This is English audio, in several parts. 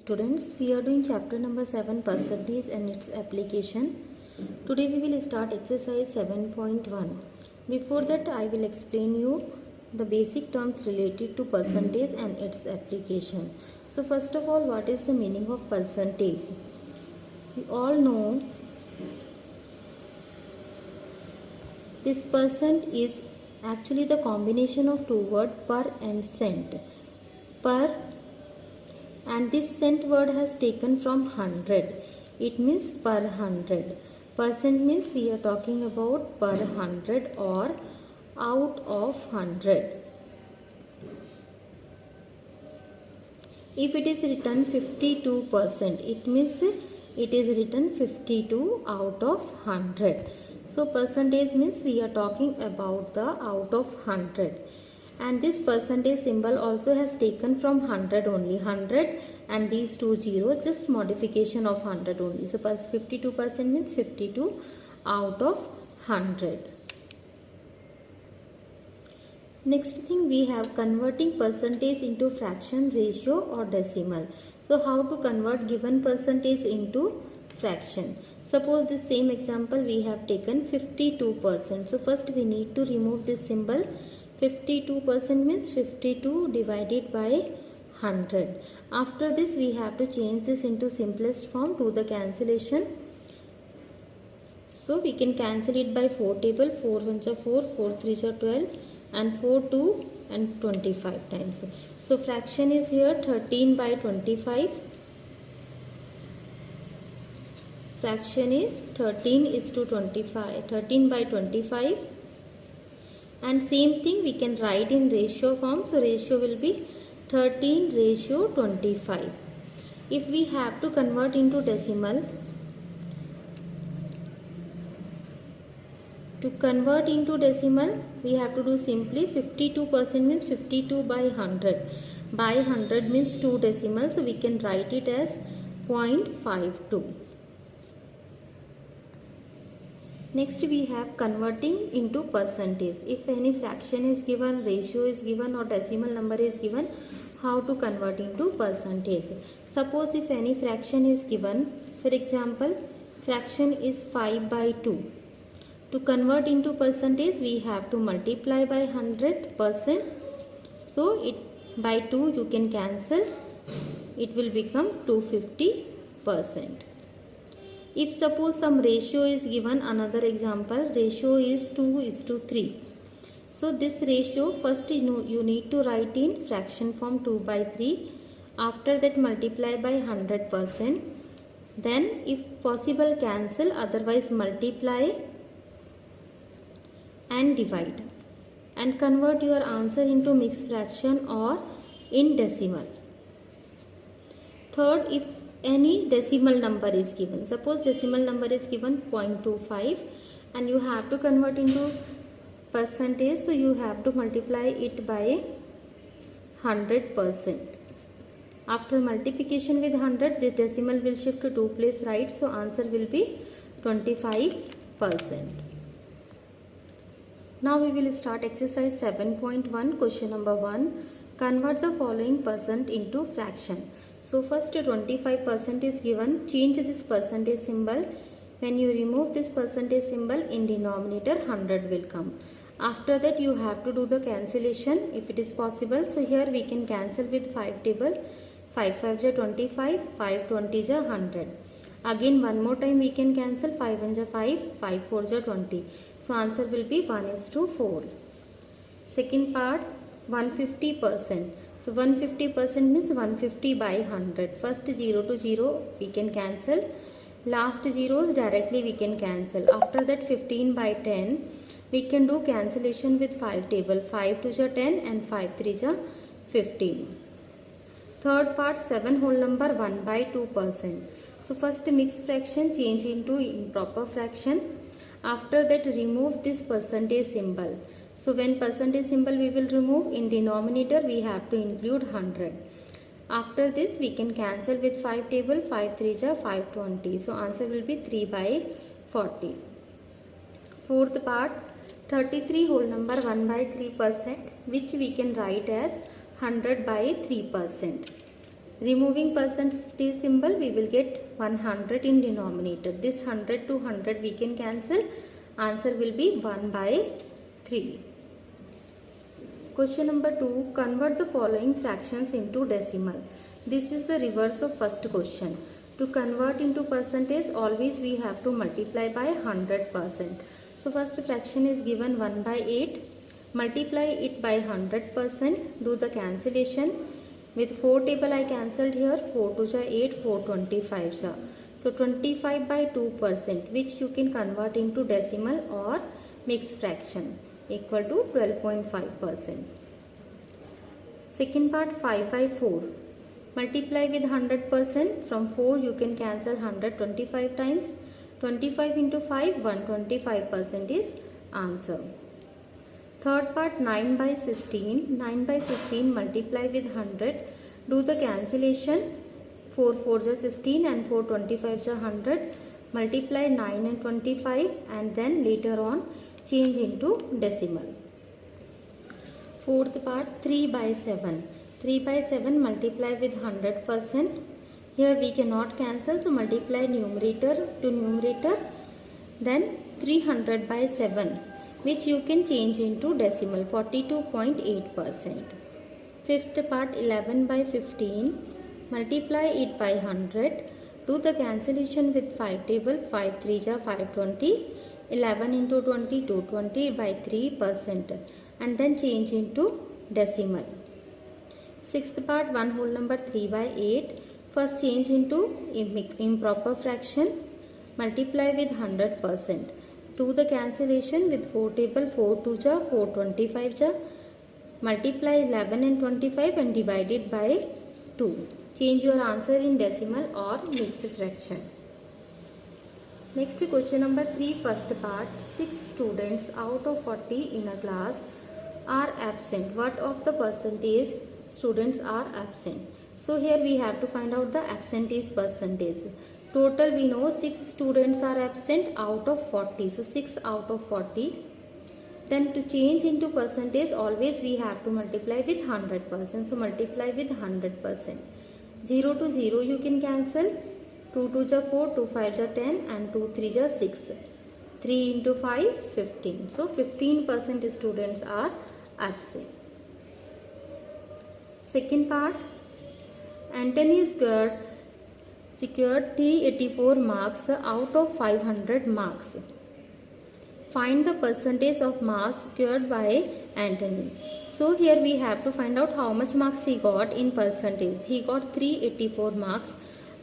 Students, we are doing chapter number 7 percentage and its application. Today we will start exercise 7.1. Before that I will explain you the basic terms related to percentage and its application. So first of all, what is the meaning of percentage? We all know this percent is actually the combination of two words per and cent. Per, and this cent word has taken from 100. It means per 100. Percent means we are talking about per 100 or out of 100. If it is written 52%, it means it is written 52 out of 100. So percentage means we are talking about the out of 100. And this percentage symbol also has taken from 100 only. 100 and these two zeros, just modification of 100 only. So 52% means 52 out of 100. Next thing, we have converting percentage into fraction, ratio or decimal. So how to convert given percentage into fraction? Suppose the same example we have taken 52%. So first we need to remove this symbol. 52% means 52 divided by 100. After this we have to change this into simplest form, to the cancellation. So we can cancel it by 4 table. 4 ones are 4, 4 threes are 12 and 4 2 and 25 times. So fraction is here 13 by 25. Fraction is 13 is to 25, 13 by 25. And same thing we can write in ratio form. So ratio will be 13 ratio 25. If we have to convert into decimal, to convert into decimal we have to do simply 52% means 52 by 100. By 100 means 2 decimals. So we can write it as 0.52. Next we have converting into percentage. If any fraction is given, ratio is given or decimal number is given, how to convert into percentage? Suppose if any fraction is given, for example fraction is 5 by 2. To convert into percentage we have to multiply by 100%. So it by 2 you can cancel. It will become 250%. If suppose some ratio is given, another example, ratio is 2:3. So this ratio first you need to write in fraction form 2 by 3. After that multiply by 100%. Then if possible cancel, otherwise multiply and divide. And convert your answer into mixed fraction or in decimal. Third, if any decimal number is given, suppose decimal number is given 0.25 and you have to convert into percentage, so you have to multiply it by 100%. After multiplication with 100, this decimal will shift to 2 place right, so answer will be 25%. Now we will start exercise 7.1. question number 1. Convert the following percent into fraction. So first 25% is given. Change this percentage symbol. When you remove this percentage symbol, in denominator 100 will come. After that you have to do the cancellation if it is possible. So here we can cancel with 5 table. 5 5 is 25, 5 20 is 100. Again one more time we can cancel. 5 1 is 5, 5 4 is 20. So answer will be 1:4. Second part, 150%. So 150% means 150 by 100. First 0 to 0 we can cancel. Last zeros directly we can cancel. After that 15 by 10 we can do cancellation with 5 table. 5 2 is 10 and 5 3 is 15. Third part, 7 whole number 1 by 2%. So first mixed fraction change into improper fraction. After that remove this percentage symbol. So when percentage symbol we will remove, in denominator we have to include 100. After this we can cancel with 5 table. 5 3 is 520. So answer will be 3 by 40. Fourth part, 33 whole number 1 by 3%, which we can write as 100 by 3%. Removing percentage symbol, we will get 100 in denominator. This 100 to 100 we can cancel. Answer will be 1 by 3. Question number 2. Convert the following fractions into decimal. This is the reverse of first question. To convert into percentage, always we have to multiply by 100%. So first fraction is given 1 by 8. Multiply it by 100%. Do the cancellation. With 4 table I cancelled here. 4 to 8, 4 25 ja. So 25 by 2%, which you can convert into decimal or mixed fraction, equal to 12.5%. Second part, 5 by 4. Multiply with 100%. From 4 you can cancel 125 times. 25 into 5, 125% is answer. Third part, 9 by 16. 9 by 16 multiply with 100. Do the cancellation. 4 4 is 16 and 4 25 is 100. Multiply 9 and 25 and then later on change into decimal. Fourth part, 3 by 7. 3 by 7 multiply with 100%. Here we cannot cancel, so multiply numerator to numerator. Then 300 by 7, which you can change into decimal, 42.8%. Fifth part, 11 by 15. Multiply it by 100. Do the cancellation with 5 table. 5 3 ja 520. 11 into 20, 220 by 3%. And then change into decimal. Sixth part, 1 whole number 3 by 8. First change into improper fraction. Multiply with 100%. Do the cancellation with 4 table. 4 2 ja 4 25 ja. Multiply 11 and 25 and divide it by 2. Change your answer in decimal or mixed fraction. Next question number 3, first part. 6 students out of 40 in a class are absent. What of the percentage students are absent? So here we have to find out the absentees percentage. Total we know 6 students are absent out of 40. So 6 out of 40. Then to change into percentage, always we have to multiply with 100%. So multiply with 100%. 0 to 0 you can cancel. 2 2 ja 4, 2 5 ja 10 and 2 3 ja 6. 3 into 5, 15. So 15% students are absent. Second part. Anthony secured 384 marks out of 500 marks. Find the percentage of marks secured by Anthony. So here we have to find out how much marks he got in percentage. He got 384 marks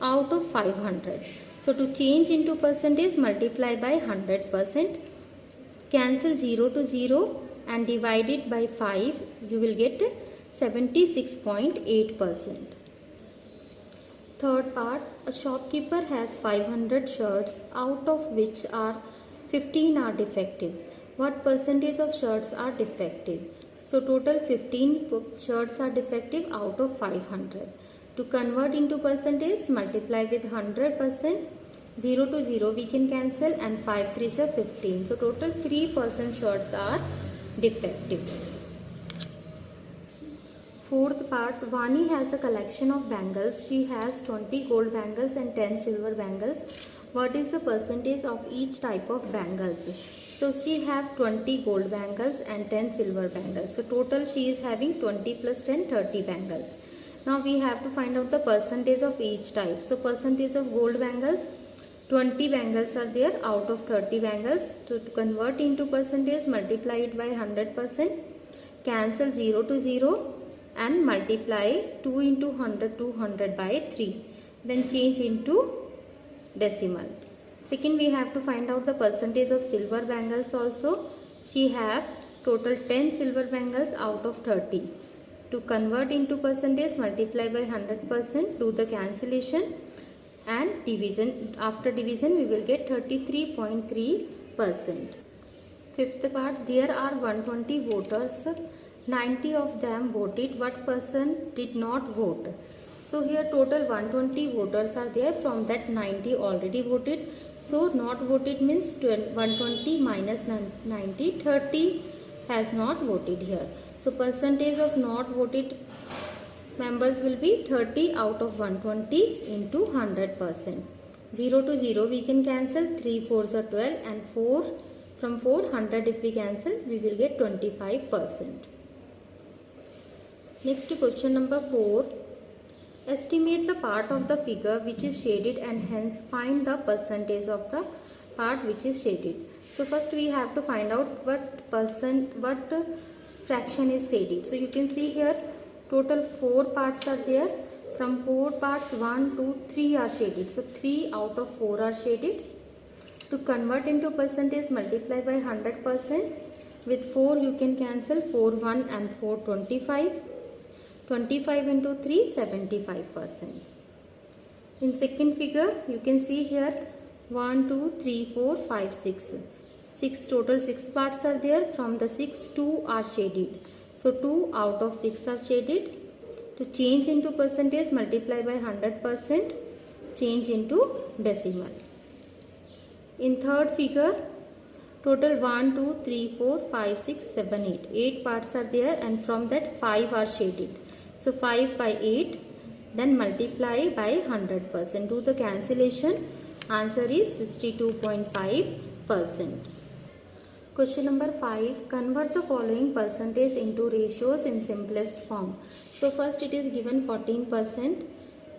out of 500. So to change into percentage, multiply by 100%. Cancel 0 to 0 and divide it by 5. You will get 76.8%. Third part, a shopkeeper has 500 shirts out of which 15 are defective. What percentage of shirts are defective? So total 15 shirts are defective out of 500. To convert into percentage, multiply with 100%. 0 to 0 we can cancel and 5 3 is 15. So total 3% shirts are defective. Fourth part, Vani has a collection of bangles. She has 20 gold bangles and 10 silver bangles. What is the percentage of each type of bangles? So she have 20 gold bangles and 10 silver bangles. So total she is having 20 plus 10, 30 bangles. Now we have to find out the percentage of each type. So percentage of gold bangles, 20 bangles are there out of 30 bangles. So to convert into percentage, multiply it by 100%. Cancel 0 to 0 and multiply 2 into 100 to 100 by 3. Then change into decimal. Second, we have to find out the percentage of silver bangles also. She have total 10 silver bangles out of 30. To convert into percentage, multiply by 100%, do the cancellation and division. After division, we will get 33.3%. Fifth part, there are 120 voters. 90 of them voted. What person did not vote? So here total 120 voters are there. From that 90 already voted. So not voted means 120 minus 90. 30 has not voted here. So percentage of not voted members will be 30 out of 120 into 100%. 0 to 0 we can cancel, 3 4s are 12, and 4 from 400 if we cancel we will get 25%. Next question number 4. Estimate the part of the figure which is shaded and hence find the percentage of the part which is shaded. So first we have to find out what fraction is shaded. So you can see here total 4 parts are there. From 4 parts 1, 2, 3 are shaded. So 3 out of 4 are shaded. To convert into percentage, multiply by 100%. With 4 you can cancel, 4 1 and 4 25. 25 into 3 75%. In second figure you can see here 1 2 3 4 5 6 total 6 parts are there. From the 6 2 are shaded. So 2 out of 6 are shaded. To change into percentage, multiply by 100%, change into decimal. In third figure, total 1, 2, 3, 4, 5, 6, 7, 8. 8 parts are there and from that 5 are shaded. So 5 by 8, then multiply by 100%. Do the cancellation. Answer is 62.5%. Question number 5. Convert the following percentage into ratios in simplest form. So first it is given 14%.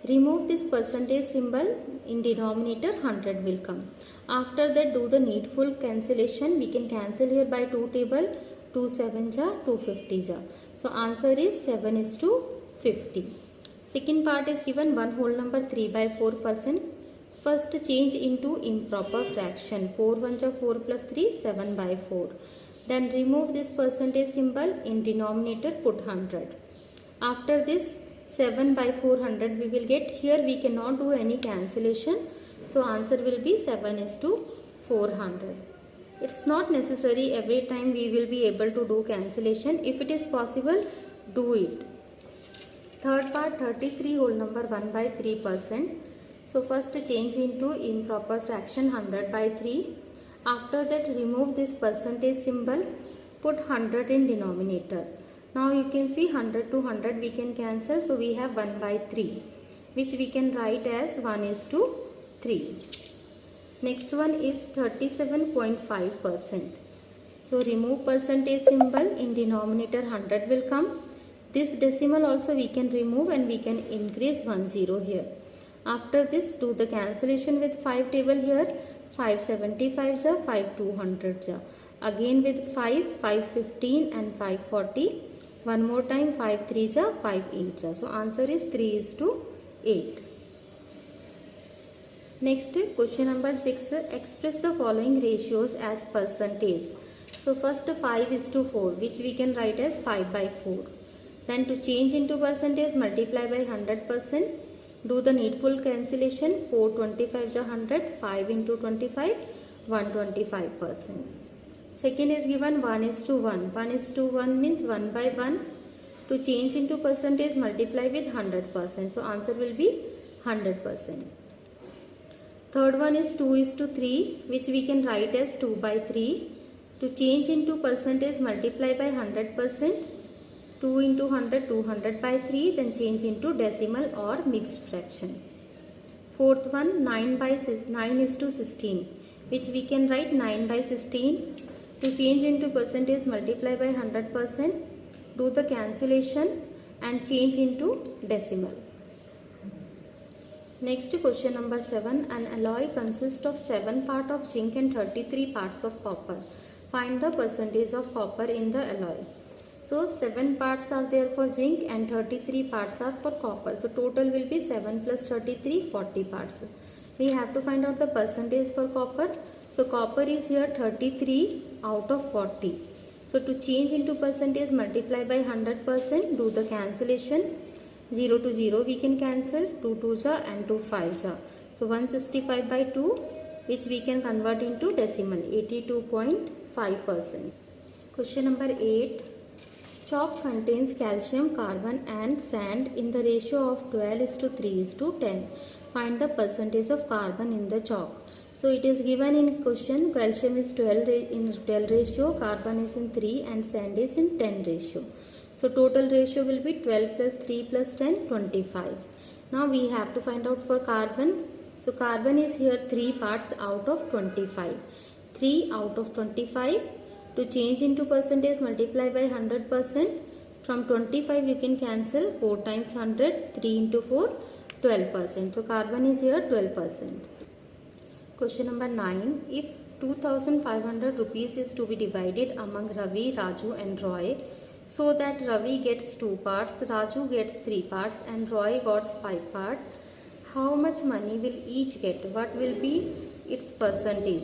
Remove this percentage symbol, in denominator 100 will come. After that do the needful cancellation. We can cancel here by 2 table. 2 7s are 250s are. So answer is 7:50. Second part is given 1 whole number 3 by 4%. First change into improper fraction. 4 1s are 4 plus 3, 7 by 4. Then remove this percentage symbol, in denominator put 100. After this 7 by 400 we will get. Here we cannot do any cancellation. So answer will be 7:400. It's not necessary every time we will be able to do cancellation. If it is possible, do it. Third part, 33 whole number 1 by 3%. So first change into improper fraction 100 by 3. After that remove this percentage symbol, put 100 in denominator. Now you can see 100 to 100 we can cancel. So we have 1 by 3 which we can write as 1:3. Next one is 37.5%. So remove percentage symbol, in denominator 100 will come. This decimal also we can remove and we can increase 1 0 here. After this do the cancellation with 5 table here. 5 75s are 5 200s are. Again with 5 515 and 540. One more time 5 3s are 5 8s are. So answer is 3:8. Next question number 6. Express the following ratios as percentage. So first 5:4 which we can write as 5 by 4. Then to change into percentage, multiply by 100%. Do the needful cancellation. 4 25s are 100. 5 into 25 125%. Second is given 1:1. 1:1 means 1 by 1. To change into percentage, multiply with 100%. So answer will be 100%. Third one is 2:3 which we can write as 2 by 3. To change into percentage, multiply by 100%. 2 into 100 200 by 3. Then change into decimal or mixed fraction. Fourth one 9:16 which we can write 9 by 16. To change into percentage, multiply by 100%. Do the cancellation and change into decimal. Next question number 7. An alloy consists of 7 parts of zinc and 33 parts of copper. Find the percentage of copper in the alloy. So 7 parts are there for zinc and 33 parts are for copper. So total will be 7 plus 33 40 parts. We have to find out the percentage for copper. So copper is here 33 out of 40. So to change into percentage, multiply by 100%. Do the cancellation. 0 to 0 we can cancel. 2 2s are and 2 5s are. So 165 by 2 which we can convert into decimal, 82.5%. Question number 8. Chalk contains calcium, carbon and sand in the ratio of 12:3:10. Find the percentage of carbon in the chalk. So it is given in question, calcium is 12 in 12 ratio, carbon is in 3 and sand is in 10 ratio. So So total ratio will be 12 plus 3 plus 10, 25. Now we have to find out for carbon. So carbon is here 3 parts out of 25. 3 out of 25. To change into percentage, multiply by 100%. From 25 you can cancel 4 times 100, 3 into 4, 12%. So carbon is here 12%. Question number 9. If 2500 rupees is to be divided among Ravi, Raju and Roy, so that Ravi gets 2 parts, Raju gets 3 parts and Roy gets 5 parts, how much money will each get? What will be its percentage?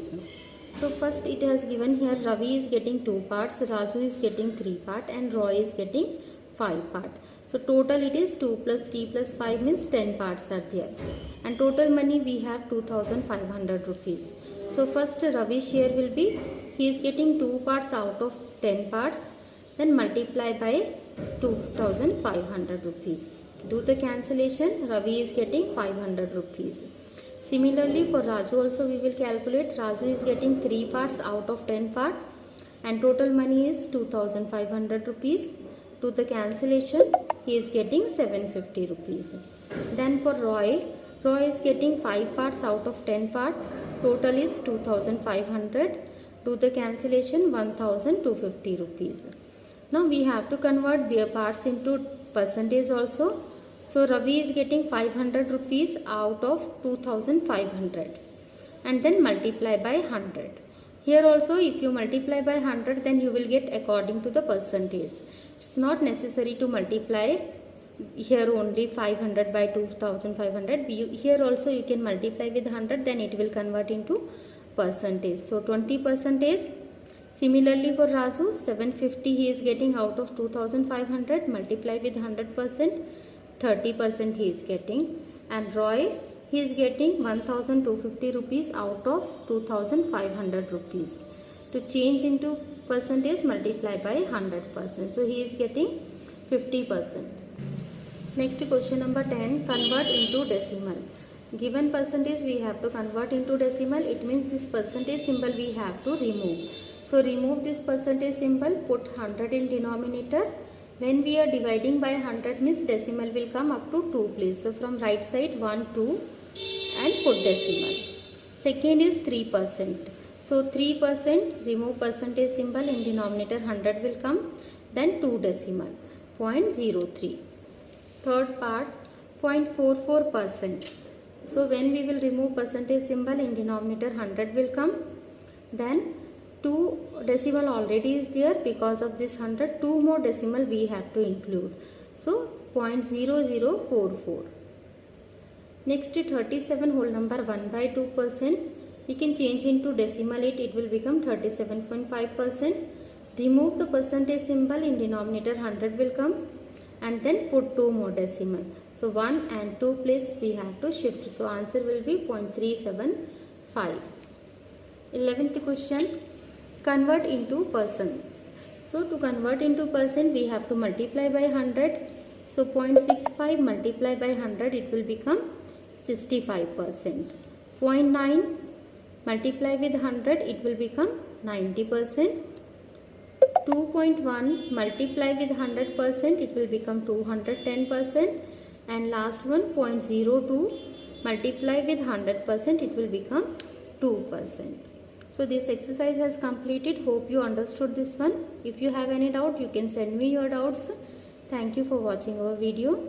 So first it has given here Ravi is getting 2 parts, Raju is getting 3 parts and Roy is getting 5 parts. So total it is 2 plus 3 plus 5 means 10 parts are there. And total money we have 2500 rupees. So first Ravi's share will be, he is getting 2 parts out of 10 parts. Then multiply by 2500 rupees. Do the cancellation. Ravi is getting 500 rupees. Similarly for Raju also we will calculate. Raju is getting 3 parts out of 10 parts and total money is 2500 rupees. Do the cancellation. He is getting 750 rupees. Then for Roy is getting 5 parts out of 10 parts. Total is 2500. Do the cancellation. 1250 rupees. Now we have to convert their parts into percentage also. So Ravi is getting 500 rupees out of 2500 and then multiply by 100. Here also if you multiply by 100 then you will get according to the percentage. It's not necessary to multiply here only 500 by 2500. Here also you can multiply with 100, then it will convert into percentage. So 20%. Similarly for Raju, 750 he is getting out of 2500, multiply with 100%, 30% he is getting. And Roy, he is getting 1250 rupees out of 2500 rupees. To change into percentage, multiply by 100%. So he is getting 50%. Next question number 10, convert into decimal. Given percentage we have to convert into decimal. It means this percentage symbol we have to remove. So remove this percentage symbol, put 100 in denominator. When we are dividing by 100 means decimal will come up to 2 place. So from right side 1, 2 and put decimal. Second is 3%. So 3%, remove percentage symbol, in denominator 100 will come. Then 2 decimal, 0.03. Third part, 0.44%. So when we will remove percentage symbol, in denominator 100 will come. Then 2 decimal already is there, because of this 100, 2 more decimal we have to include. So 0.0044. Next 37 whole number 1 by 2%. We can change into decimal it will become 37.5%. Remove the percentage symbol, in denominator 100 will come. And then put 2 more decimal. So 1 and 2 place we have to shift. So answer will be 0.375. 11th question, convert into percent. So to convert into percent we have to multiply by 100. So 0.65 multiply by 100, it will become 65%. 0.9 multiply with 100, it will become 90%. 2.1 multiply with 100%, it will become 210%. And last one 0.02 multiply with 100%, it will become 2%. So this exercise has completed. Hope you understood this one. If you have any doubt, you can send me your doubts. Thank you for watching our video.